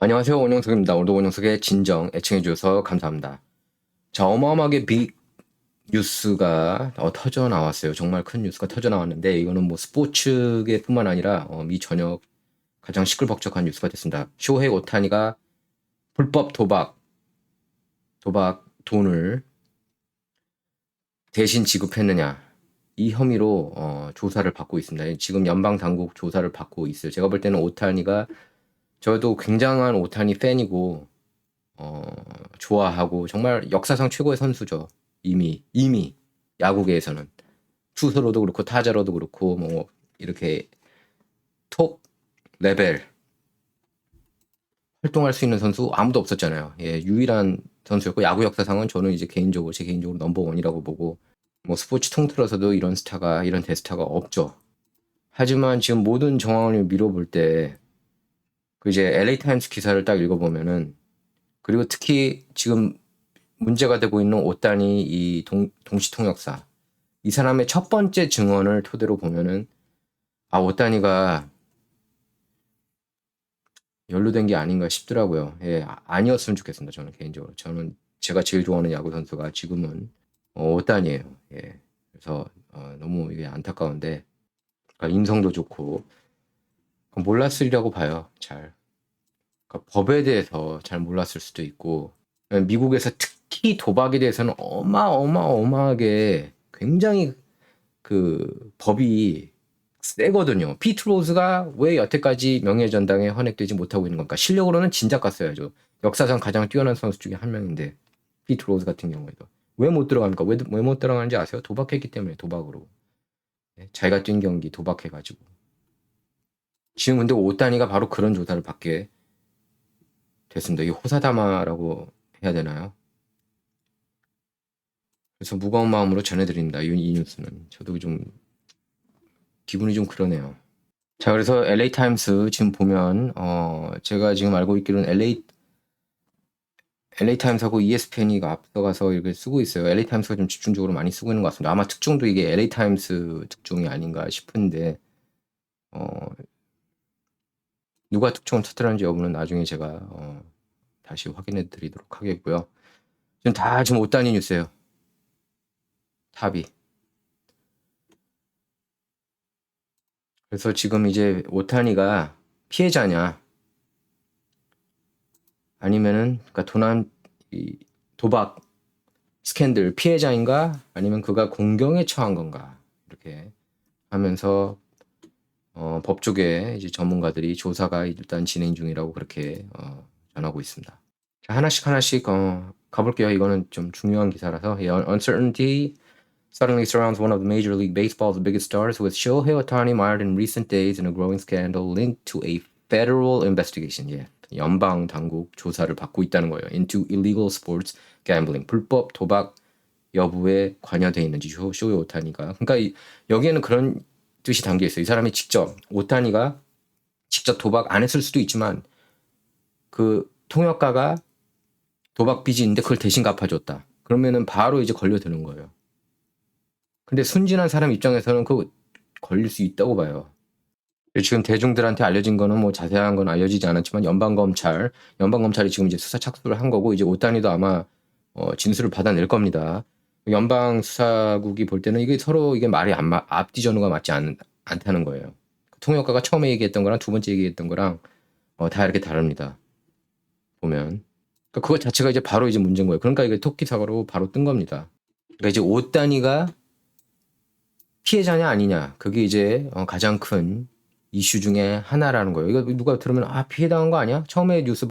안녕하세요. 원영석입니다. 오늘도 원영석의 진정 애청해주셔서 감사합니다. 자, 어마어마하게 빅 뉴스가 터져 나왔어요. 정말 큰 뉴스가 터져 나왔는데 이거는 뭐 스포츠계뿐만 아니라 미 전역 가장 시끌벅적한 뉴스가 됐습니다. 쇼헤이 오타니가 불법 도박 돈을 대신 지급했느냐 이 혐의로 조사를 받고 있습니다. 지금 연방 당국 조사를 받고 있어요. 제가 볼 때는 오타니가 저도 굉장한 오타니 팬이고 좋아하고 정말 역사상 최고의 선수죠. 이미 야구계에서는 투수로도 그렇고 타자로도 그렇고 뭐 이렇게 톱 레벨 활동할 수 있는 선수 아무도 없었잖아요. 예, 유일한 선수였고 야구 역사상은 저는 이제 제 개인적으로 넘버원이라고 보고 뭐 스포츠 통틀어서도 이런 대스타가 없죠. 하지만 지금 모든 정황을 밀어볼 때 그 이제 LA 타임스 기사를 딱 읽어보면은 그리고 특히 지금 문제가 되고 있는 오따니 이 동시통역사 이 사람의 첫 번째 증언을 토대로 보면은 오따니가 연루된 게 아닌가 싶더라고요. 예, 아니었으면 좋겠습니다. 저는 개인적으로 저는 제가 제일 좋아하는 야구 선수가 지금은 오따니예요. 예, 그래서 너무 이게 안타까운데 그러니까 인성도 좋고 몰랐으리라고 봐요. 잘 그러니까 법에 대해서 잘 몰랐을 수도 있고 미국에서 특히 도박에 대해서는 어마어마하게 굉장히 그 법이 세거든요. 피트 로즈가 왜 여태까지 명예전당에 헌액되지 못하고 있는 건가? 실력으로는 진작 갔어야죠. 역사상 가장 뛰어난 선수 중에 한 명인데 피트 로즈 같은 경우에도 왜 못 들어갑니까? 왜 못 들어가는지 아세요? 도박했기 때문에 도박으로 자기가 뛴 경기 도박해가지고 지금 근데 오따니가 바로 그런 조사를 받게 됐습니다. 이게 호사다마라고 해야 되나요? 그래서 무거운 마음으로 전해드립니다. 이 뉴스는 저도 좀 기분이 좀 그러네요. 자, 그래서 LA 타임스 지금 보면 제가 지금 알고 있기로는 LA 타임스하고 ESPN이 앞서가서 이렇게 쓰고 있어요. LA 타임스가 좀 집중적으로 많이 쓰고 있는 것 같습니다. 아마 특종도 이게 LA 타임스 특종이 아닌가 싶은데 누가 특종을 터뜨렸는지 여부는 나중에 제가 다시 확인해 드리도록 하겠고요. 지금 5단위 뉴스예요. 탑이. 그래서 지금 이제 오타니가 피해자냐 아니면은 그러니까 도박 스캔들 피해자인가 아니면 그가 공경에 처한 건가 이렇게 하면서 법 쪽에 이제 전문가들이 조사가 일단 진행 중이라고 그렇게 전하고 있습니다. 자, 하나씩 가볼게요. 이거는 좀 중요한 기사라서 Uncertainty suddenly surrounds one of the Major League Baseball's biggest stars, with Shohei Ohtani mired in recent days in a growing scandal linked to a federal investigation. 예, 연방 당국 조사를 받고 있다는 거예요. Into illegal sports gambling, 불법 도박 여부에 관여되어 있는지 쇼헤이 오타니가. 그러니까 여기에는 그런 뜻이 담겨 있어요. 이 사람이 오타니가 직접 도박 안 했을 수도 있지만 그 통역가가 도박 빚이 있는데 그걸 대신 갚아줬다. 그러면은 바로 이제 걸려드는 거예요. 근데 순진한 사람 입장에서는 그 걸릴 수 있다고 봐요. 지금 대중들한테 알려진 거는 뭐 자세한 건 알려지지 않았지만 연방검찰이 지금 이제 수사 착수를 한 거고 이제 오타니도 아마 진술을 받아낼 겁니다. 연방 수사국이 볼 때는 이게 서로 이게 말이 앞뒤 전후가 맞지 않다는 거예요. 통역가가 처음에 얘기했던 거랑 두 번째 얘기했던 거랑 다 이렇게 다릅니다. 보면 그러니까 그거 자체가 이제 바로 이제 문제인 거예요. 그러니까 이게 토끼 사과로 바로 뜬 겁니다. 그러니까 이제 오타니가 피해자냐 아니냐 그게 이제 가장 큰 이슈 중에 하나라는 거예요. 이거 누가 들으면 피해당한 거 아니야? 처음에 뉴스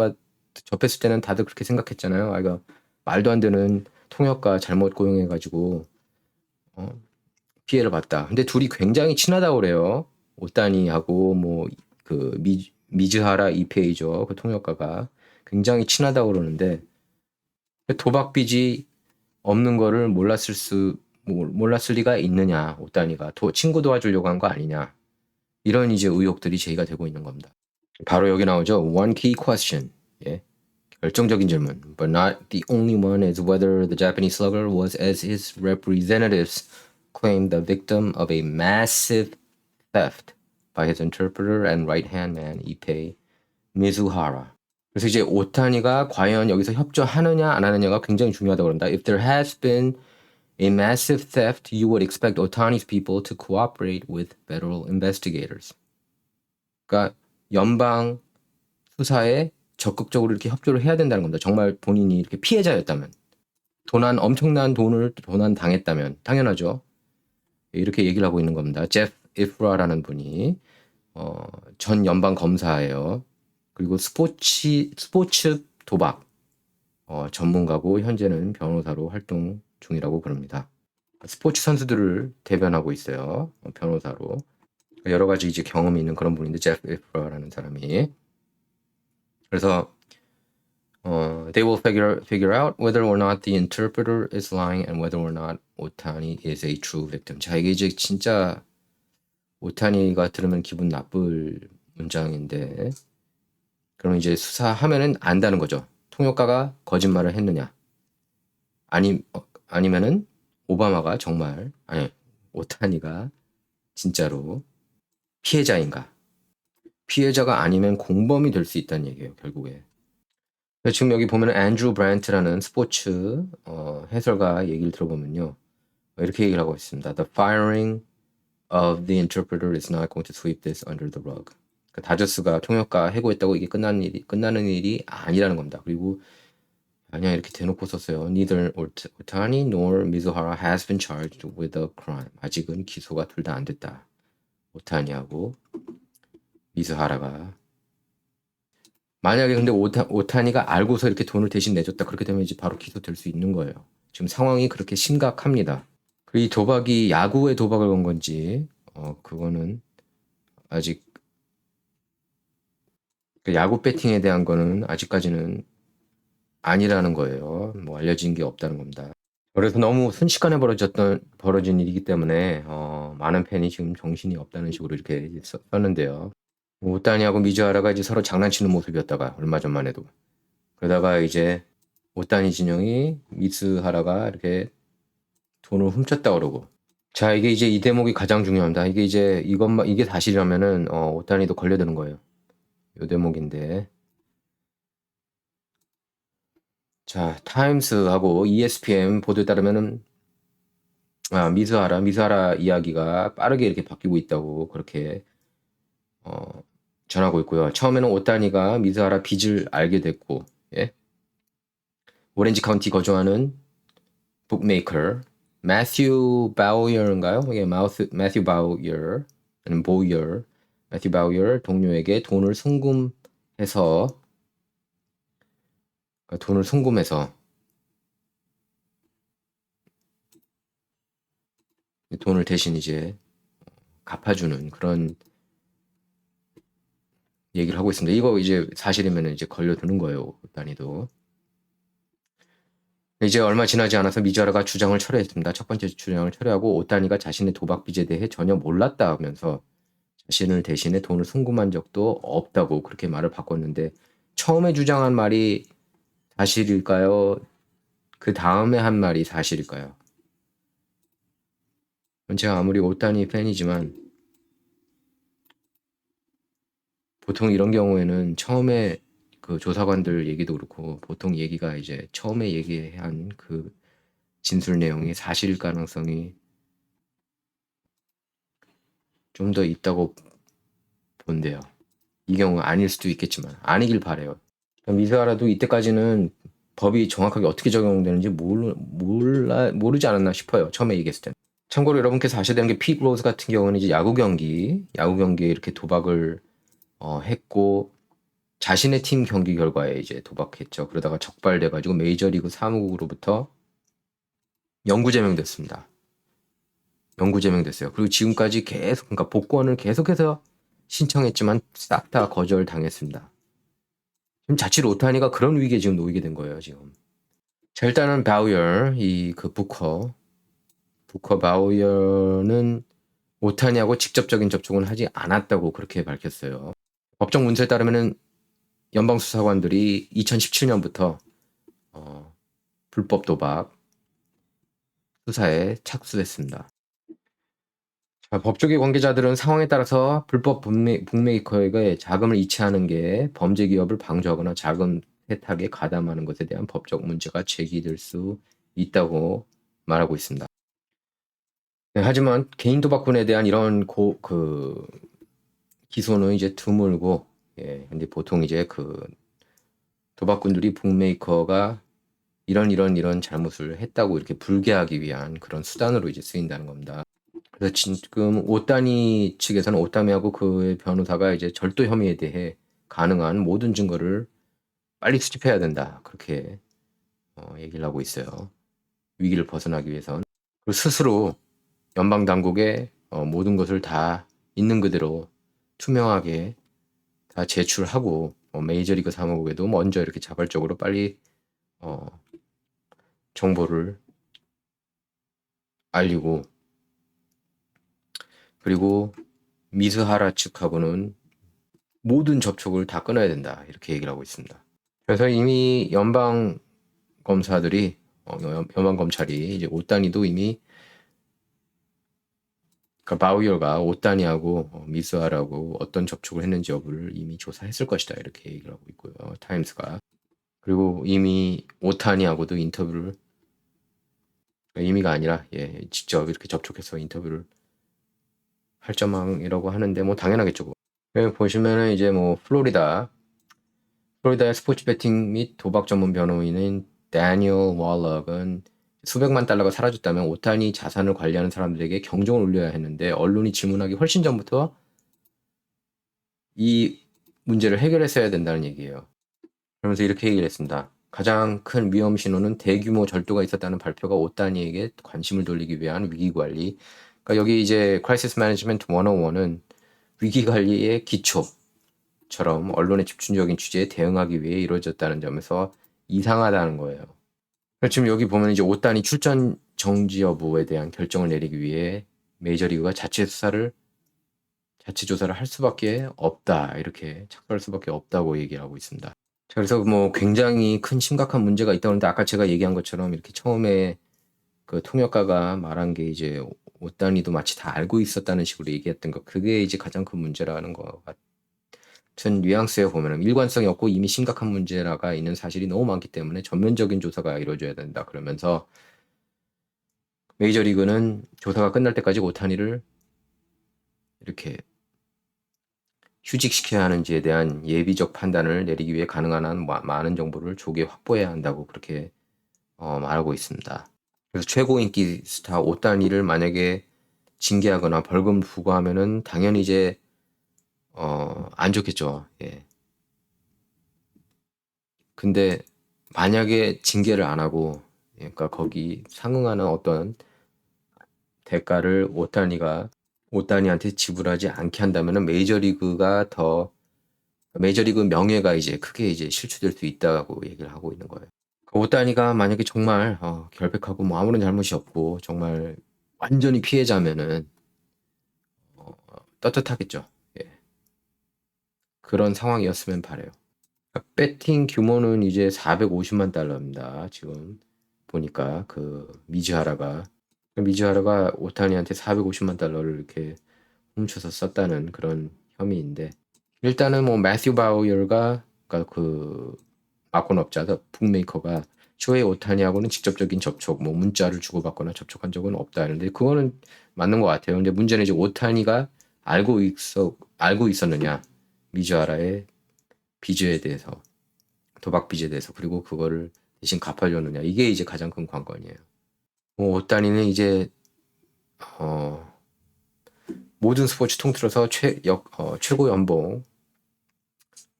접했을 때는 다들 그렇게 생각했잖아요. 이거 말도 안 되는 통역가 잘못 고용해가지고 피해를 봤다. 근데 둘이 굉장히 친하다고 그래요. 오따니하고 뭐 그 미즈하라 이페이죠. 그 통역가가 굉장히 친하다고 그러는데 도박 빚이 없는 거를 몰랐을 리가 있느냐. 오따니가 친구 도와주려고 한 거 아니냐. 이런 이제 의혹들이 제기가 되고 있는 겁니다. 바로 여기 나오죠. One key question. 예. 결정적인 질문. But not the only one is whether the Japanese slugger was, as his representatives claimed, the victim of a massive theft by his interpreter and right-hand man, Ippei Mizuhara. 그래서 이제 오타니가 과연 여기서 협조하느냐 안 하느냐가 굉장히 중요하다고 그런다. If there has been a massive theft, you would expect Otani's people to cooperate with federal investigators. 그러니까 연방 수사에 적극적으로 이렇게 협조를 해야 된다는 겁니다. 정말 본인이 이렇게 피해자였다면, 엄청난 돈을 도난 당했다면 당연하죠. 이렇게 얘기를 하고 있는 겁니다. 제프 이프라라는 분이 전 연방 검사예요. 그리고 스포츠 도박 전문가고 현재는 변호사로 활동 중이라고 그럽니다. 스포츠 선수들을 대변하고 있어요. 변호사로. 여러 가지 이제 경험이 있는 그런 분인데 제프 이프라라는 사람이. 그래서 they will figure out whether or not the interpreter is lying and whether or not Otani is a true victim. 자, 이게 이제 진짜 오타니가 들으면 기분 나쁠 문장인데, 그럼 이제 수사하면은 안다는 거죠. 통역가가 거짓말을 했느냐, 아니면은 오바마가 정말, 오타니가 진짜로 피해자인가. 피해자가 아니면 공범이 될 수 있다는 얘기예요, 결국에. 지금 여기 보면 앤드루 브랜트라는 스포츠 해설가 얘기를 들어보면요, 이렇게 얘기를 하고 있습니다. The firing of the interpreter is not going to sweep this under the rug. 그러니까 다저스가 통역가 해고했다고 이게 끝나는 일이 아니라는 겁니다. 그리고 그냥 이렇게 대놓고 썼어요. Neither Otani nor Mizuhara has been charged with a crime. 아직은 기소가 둘 다 안 됐다. 오타니하고 미즈하라가. 만약에 근데 오타니가 알고서 이렇게 돈을 대신 내줬다, 그렇게 되면 이제 바로 기소될 수 있는 거예요. 지금 상황이 그렇게 심각합니다. 그리고 이 도박이 야구에 도박을 건 건지 그거는 아직, 야구 배팅에 대한 거는 아직까지는 아니라는 거예요. 뭐 알려진 게 없다는 겁니다. 그래서 너무 순식간에 벌어진 일이기 때문에 많은 팬이 지금 정신이 없다는 식으로 이렇게 썼는데요. 오타니하고 미즈하라가 이제 서로 장난치는 모습이었다가 얼마 전만 해도, 그러다가 이제 오타니 진영이 미즈하라가 이렇게 돈을 훔쳤다 그러고. 자, 이게 이제 이 대목이 가장 중요합니다. 이게 이제 이게 사실이라면은 오타니도 걸려드는 거예요. 요 대목인데. 자, 타임스하고 ESPN 보도에 따르면은 미즈하라 이야기가 빠르게 이렇게 바뀌고 있다고 그렇게 전하고 있고요. 처음에는 오타니가 미즈하라 빚을 알게 됐고, 예? 오렌지 카운티 거주하는 북메이커 매튜 바우어인가요? 이게 매튜 바우어, 아니면 보이어, 매튜 바우어 동료에게 돈을 송금해서 돈을 대신 이제 갚아주는 그런 얘기를 하고 있습니다. 이거 이제 사실이면 이제 걸려드는 거예요, 오타니도. 이제 얼마 지나지 않아서 미즈하라가 주장을 철회했습니다. 첫 번째 주장을 철회하고 오타니가 자신의 도박 빚에 대해 전혀 몰랐다 하면서 자신을 대신에 돈을 송금한 적도 없다고 그렇게 말을 바꿨는데, 처음에 주장한 말이 사실일까요? 그 다음에 한 말이 사실일까요? 제가 아무리 오타니 팬이지만 보통 이런 경우에는 처음에 그 조사관들 얘기도 그렇고, 보통 얘기가 이제 처음에 얘기한 그 진술 내용이 사실일 가능성이 좀 더 있다고 본대요. 이 경우가 아닐 수도 있겠지만 아니길 바래요. 미즈하라도 이때까지는 법이 정확하게 어떻게 적용되는지 모르지 않았나 싶어요. 처음에 얘기했을 때. 참고로 여러분께서 아셔야 되는 게 핏 로즈 같은 경우는 이제 야구 경기에 이렇게 도박을 했고, 자신의 팀 경기 결과에 이제 도박했죠. 그러다가 적발돼가지고 메이저리그 사무국으로부터 영구 제명됐습니다. 영구 제명됐어요. 그리고 지금까지 계속, 그러니까 복권을 계속해서 신청했지만 싹 다 거절당했습니다. 지금 자칫 오타니가 그런 위기에 지금 놓이게 된 거예요, 지금. 자, 일단은 바우어, 부커 바우어는 오타니하고 직접적인 접촉은 하지 않았다고 그렇게 밝혔어요. 법정 문서에 따르면은 연방 수사관들이 2017년부터 불법 도박 수사에 착수했습니다. 법조계 관계자들은 상황에 따라서 불법 북메이커에게 자금을 이체하는 게 범죄 기업을 방조하거나 자금 세탁에 가담하는 것에 대한 법적 문제가 제기될 수 있다고 말하고 있습니다. 네, 하지만 개인 도박꾼에 대한 이런 기소는 이제 드물고, 예, 근데 보통 이제 도박꾼들이 북메이커가 이런 잘못을 했다고 이렇게 불개하기 위한 그런 수단으로 이제 쓰인다는 겁니다. 그래서 지금 오따니 측에서는 오따미하고 그의 변호사가 이제 절도 혐의에 대해 가능한 모든 증거를 빨리 수집해야 된다. 그렇게 얘기를 하고 있어요. 위기를 벗어나기 위해선. 그리고 스스로 연방 당국에 모든 것을 다 있는 그대로 투명하게 다 제출하고 메이저리그 사무국에도 먼저 이렇게 자발적으로 빨리 정보를 알리고, 그리고 미즈하라 측하고는 모든 접촉을 다 끊어야 된다. 이렇게 얘기를 하고 있습니다. 그래서 이미 연방 검사들이 연방 검찰이 이제 오따니도 이미 그러니까 바우어가 오따니하고 미즈하라고 어떤 접촉을 했는지 여부를 이미 조사했을 것이다. 이렇게 얘기를 하고 있고요. 타임스가. 그리고 이미 오타니하고도 인터뷰를 임의가 아니라 직접 이렇게 접촉해서 인터뷰를 할 전망이라고 하는데 뭐 당연하겠죠. 여기 보시면은 이제 뭐 플로리다의 스포츠 베팅 및 도박 전문 변호인인 다니엘 월럭은 수백만 달러가 사라졌다면 오타니 자산을 관리하는 사람들에게 경종을 울려야 했는데 언론이 질문하기 훨씬 전부터 이 문제를 해결했어야 된다는 얘기예요. 그러면서 이렇게 얘기를 했습니다. 가장 큰 위험 신호는 대규모 절도가 있었다는 발표가 오타니에게 관심을 돌리기 위한 위기관리. 그러니까 여기 이제 Crisis Management 101은 위기관리의 기초처럼 언론의 집중적인 취재에 대응하기 위해 이루어졌다는 점에서 이상하다는 거예요. 지금 여기 보면 이제 오타니 출전 정지 여부에 대한 결정을 내리기 위해 메이저리그가 자체 조사를 할 수밖에 없다. 이렇게 착수할 수밖에 없다고 얘기를 하고 있습니다. 그래서 뭐 굉장히 큰 심각한 문제가 있다고 하는데 아까 제가 얘기한 것처럼 이렇게 처음에 그 통역가가 말한 게 이제 오따니도 마치 다 알고 있었다는 식으로 얘기했던 거, 그게 이제 가장 큰 문제라는 것 같은 뉘앙스에 보면은 일관성이 없고 이미 심각한 문제라가 있는 사실이 너무 많기 때문에 전면적인 조사가 이루어져야 된다. 그러면서 메이저리그는 조사가 끝날 때까지 오타니를 이렇게 휴직시켜야 하는지에 대한 예비적 판단을 내리기 위해 가능한 한 많은 정보를 조기에 확보해야 한다고 그렇게 말하고 있습니다. 그래서 최고 인기 스타 오따니를 만약에 징계하거나 벌금 부과하면은 당연히 이제 안 좋겠죠. 예. 근데 만약에 징계를 안 하고, 그러니까 거기 상응하는 어떤 대가를 오따니한테 지불하지 않게 한다면은 메이저리그 명예가 이제 크게 이제 실추될 수 있다고 얘기를 하고 있는 거예요. 오따니가 만약에 정말 결백하고 뭐 아무런 잘못이 없고 정말 완전히 피해자면은 떳떳하겠죠. 예. 그런 상황이었으면 바래요. 배팅 규모는 이제 450만 달러입니다. 지금 보니까 미즈하라가 오타니한테 450만 달러를 이렇게 훔쳐서 썼다는 그런 혐의인데, 일단은 뭐 매튜 바우어가 그러니까 마콘업자 북메이커가 쇼헤이 오타니하고는 직접적인 접촉, 뭐 문자를 주고받거나 접촉한 적은 없다 하는데 그거는 맞는 것 같아요. 근데 문제는 이제 오타니가 알고 있었느냐, 미즈하라의 빚에 대해서, 도박 빚에 대해서, 그리고 그거를 대신 갚아줬느냐, 이게 이제 가장 큰 관건이에요. 뭐 오타니는 이제 모든 스포츠 통틀어서 최고 연봉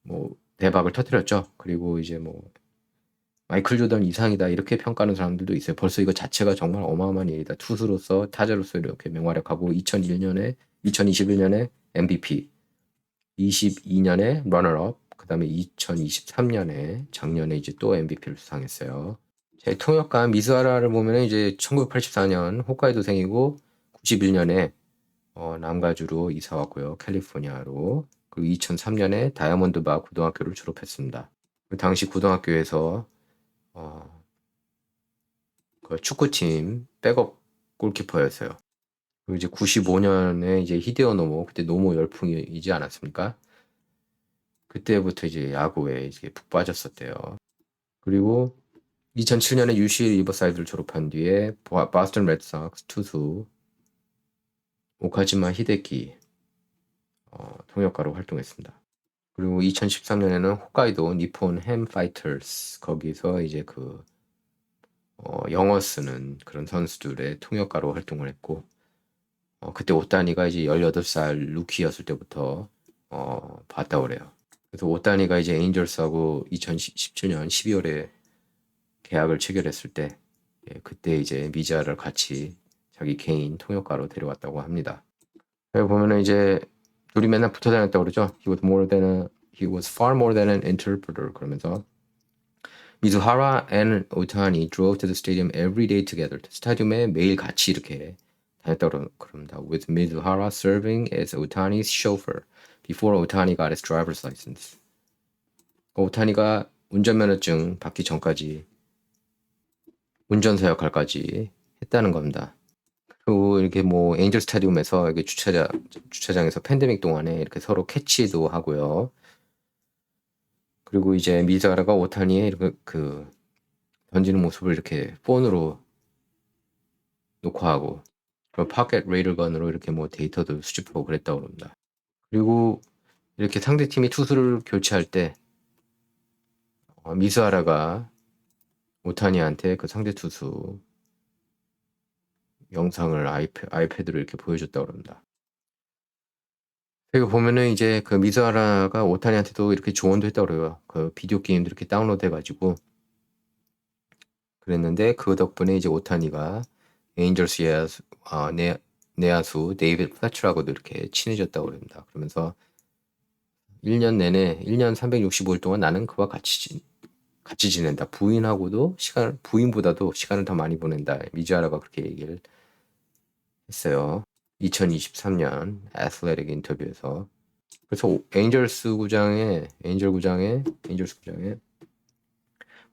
뭐 대박을 터뜨렸죠. 그리고 이제 뭐 마이클 조던 이상이다 이렇게 평가하는 사람들도 있어요. 벌써 이거 자체가 정말 어마어마한 일이다. 투수로서, 타자로서 이렇게 맹활약하고 2021년에 MVP, 22년에 러너업, 그다음에 2023년에 작년에 이제 또 MVP를 수상했어요. 제 통역가 미즈하라를 보면 이제 1984년 홋카이도생이고 91년에 남가주로 이사 왔고요. 캘리포니아로. 그리고 2003년에 다이아몬드바 고등학교를 졸업했습니다. 그 당시 고등학교에서 그 축구팀 백업 골키퍼였어요. 그리고 이제 95년에 이제 히데오 노모, 그때 노모 열풍이지 않았습니까? 그때부터 이제 야구에 이제 푹 빠졌었대요. 그리고 2007년에 UC 리버사이드를 졸업한 뒤에 보스턴 레드삭스 투수 오카지마 히데키 통역가로 활동했습니다. 그리고 2013년에는 홋카이도 니폰 햄 파이터스 거기서 이제 영어 쓰는 그런 선수들의 통역가로 활동을 했고 그때 오타니가 이제 18살 루키였을 때부터 봤다 그래요. 그래서 오타니가 이제 에인절스하고 2017년 12월에 계약을 체결했을 때 그때 이제 미자를 같이 자기 개인 통역가로 데려왔다고 합니다. 여기 보면은 이제 둘이 맨날 붙어 다녔다고 그러죠. He was far more than an interpreter. 그러면서 미즈하라 and 오타니 drove to the stadium every day together. 스타디움에 매일 같이 이렇게 다녔다고 그럽니다. With Mizuhara serving as Otani's chauffeur before Otani got his driver's license. 오타니가 운전면허증 받기 전까지 운전사 역할까지 했다는 겁니다. 그리고 이렇게 뭐 에인절 스타디움에서 이렇게 주차장에서 팬데믹 동안에 이렇게 서로 캐치도 하고요. 그리고 이제 미즈하라가 오타니의 이렇게 던지는 모습을 이렇게 폰으로 녹화하고 파켓 레이더건으로 이렇게 뭐 데이터도 수집하고 그랬다고 합니다. 그리고 이렇게 상대팀이 투수를 교체할 때 미즈하라가 오타니한테 그 상대 투수 영상을 아이패드로 이렇게 보여줬다고 합니다. 여기 보면은 이제 그 미즈하라가 오타니한테도 이렇게 조언도 했다고 그래요. 그 비디오 게임도 이렇게 다운로드 해가지고 그랬는데 그 덕분에 이제 오타니가 에인절스 내야수 데이비드 플래처라고도 이렇게 친해졌다고 합니다. 그러면서 1년 내내 1년 365일 동안 나는 그와 같이 지낸다. 부인보다도 시간을 더 많이 보낸다. 미즈하라가 그렇게 얘기를 했어요. 2023년 애슬레틱 인터뷰에서. 그래서 에인절스 구장에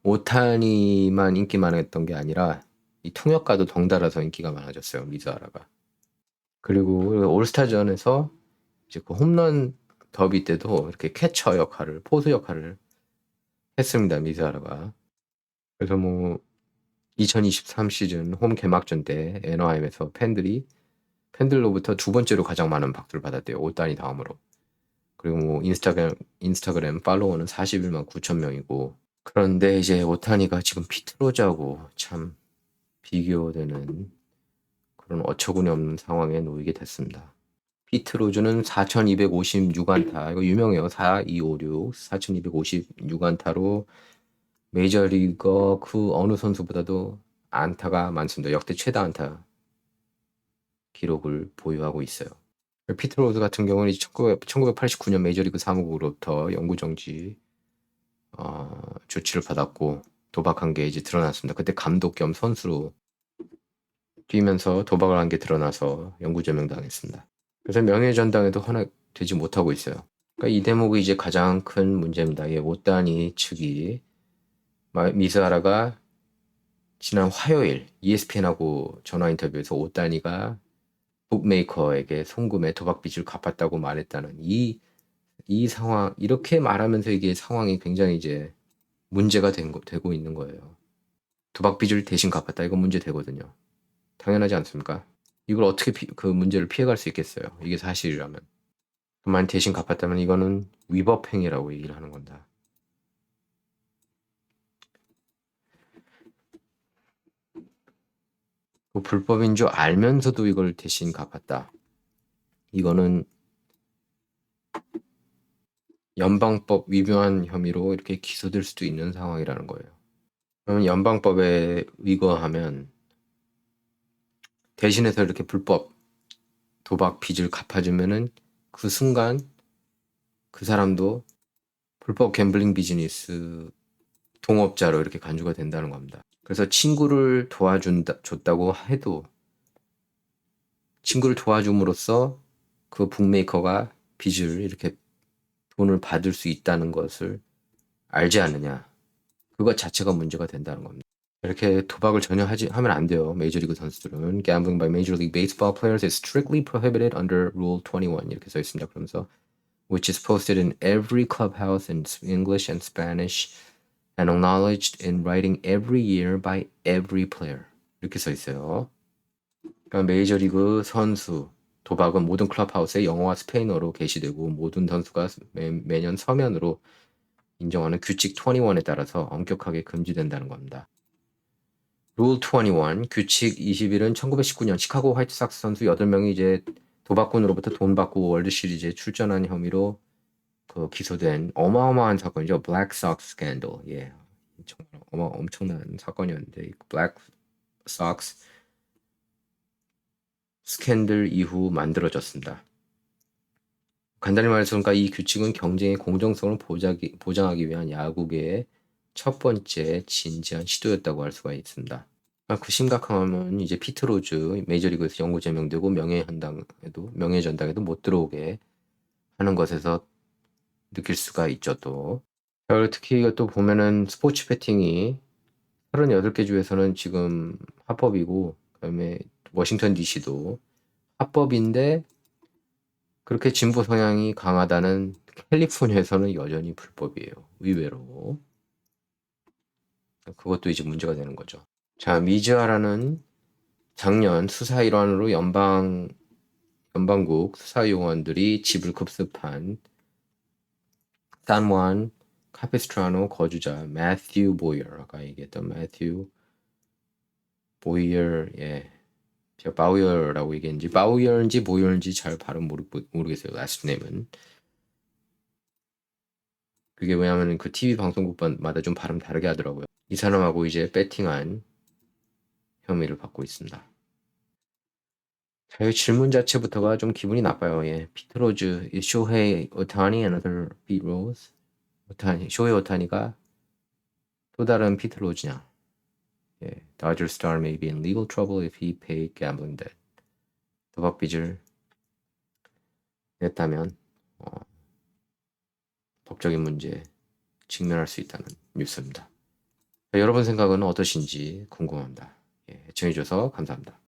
오타니만 인기 많았던 게 아니라 이 통역가도 덩달아서 인기가 많아졌어요. 미즈하라가. 그리고 올스타전에서 이제 그 홈런 더비 때도 이렇게 캐처 역할을, 포수 역할을 했습니다. 미즈하라가. 그래서 뭐 2023 시즌 홈 개막전 때 애너하임에서 팬들로부터 두 번째로 가장 많은 박수를 받았대요. 오타니 다음으로. 그리고 뭐 인스타그램 팔로워는 41만 9천 명이고. 그런데 이제 오타니가 지금 피트로자고 참 비교되는 그런 어처구니 없는 상황에 놓이게 됐습니다. 피트로즈는 4,256안타, 이거 유명해요. 4256, 4,256안타로 메이저리거 그 어느 선수보다도 안타가 많습니다. 역대 최다 안타 기록을 보유하고 있어요. 피트로즈 같은 경우는 1989년 메이저리그 사무국으로부터 영구정지 조치를 받았고 도박한 게 이제 드러났습니다. 그때 감독 겸 선수로 뛰면서 도박을 한 게 드러나서 영구제명 당했습니다. 그래서 명예전당에도 헌액되지 못하고 있어요. 그러니까 이 대목이 이제 가장 큰 문제입니다. 오타니 측이 미즈하라가 지난 화요일 ESPN하고 전화 인터뷰에서 오타니가 북메이커에게 송금해 도박 빚을 갚았다고 말했다는 이 상황, 이렇게 말하면서 이게 상황이 굉장히 이제 문제가 되고 있는 거예요. 도박 빚을 대신 갚았다, 이건 문제 되거든요. 당연하지 않습니까? 이걸 어떻게 그 문제를 피해갈 수 있겠어요? 이게 사실이라면. 그만 대신 갚았다면 이거는 위법 행위라고 얘기를 하는 건다. 그 불법인 줄 알면서도 이걸 대신 갚았다. 이거는 연방법 위반 혐의로 이렇게 기소될 수도 있는 상황이라는 거예요. 그러면 연방법에 의거하면 대신해서 이렇게 불법 도박 빚을 갚아주면은 그 순간 그 사람도 불법 갬블링 비즈니스 동업자로 이렇게 간주가 된다는 겁니다. 그래서 친구를 줬다고 해도 친구를 도와줌으로써 그 북메이커가 빚을 이렇게 돈을 받을 수 있다는 것을 알지 않느냐. 그것 자체가 문제가 된다는 겁니다. 이렇게 도박을 전혀 하면 안 돼요. 메이저리그 선수들은 gambling by Major League Baseball players is strictly prohibited under Rule 21 이렇게 써 있습니다. 그러면서 which is posted in every clubhouse in English and Spanish and acknowledged in writing every year by every player 이렇게 써 있어요. 그러니까 메이저리그 선수 도박은 모든 클럽하우스에 영어와 스페인어로 게시되고 모든 선수가 매년 서면으로 인정하는 규칙 21에 따라서 엄격하게 금지된다는 겁니다. 룰 21, 규칙 21은 1919년 시카고 화이트삭스 선수 8명이 이제 도박꾼으로부터 돈 받고 월드 시리즈에 출전한 혐의로 기소된 어마어마한 사건이죠. 블랙 삭스 스캔들. 예. 정말 엄청난 사건이었는데 블랙 삭스 스캔들 이후 만들어졌습니다. 간단히 말해서 그러니까 이 규칙은 경쟁의 공정성을 보장하기 위한 야구계의 첫 번째 진지한 시도였다고 할 수가 있습니다. 그 심각함은 이제 피트 로즈 메이저리그에서 영구 제명되고 명예전당에도 못 들어오게 하는 것에서 느낄 수가 있죠. 또 특히 이것도 보면은 스포츠 베팅이 38개 주에서는 지금 합법이고 그다음에 워싱턴 DC도 합법인데 그렇게 진보 성향이 강하다는 캘리포니아에서는 여전히 불법이에요. 의외로. 그것도 이제 문제가 되는 거죠. 자, 미즈하라는 작년 수사 일환으로 연방국 수사요원들이 집을 급습한 산완 카피스트라노 거주자 매튜 보이어, 아까 얘기했던 매튜 보이어, 예, 제가 바우어라고 얘기했는지 바우어인지 보이어인지 잘 발음 모르겠어요. 라스트 네임은. 그게 왜냐하면 그 TV 방송국마다 좀 발음 다르게 하더라고요. 이 사람하고 이제 배팅한 혐의를 받고 있습니다. 자, 이 질문 자체부터가 좀 기분이 나빠요. 예, 피트 로즈, 쇼헤이 오타니 and other Pete Rose. 쇼헤이 오타니가 또 다른 피트 로즈냐? 예, Dodger star may be in legal trouble if he paid gambling debt. 도박 빚을 냈다면 법적인 문제에 직면할 수 있다는 뉴스입니다. 자, 여러분 생각은 어떠신지 궁금합니다. 예, 시청해주셔서 감사합니다.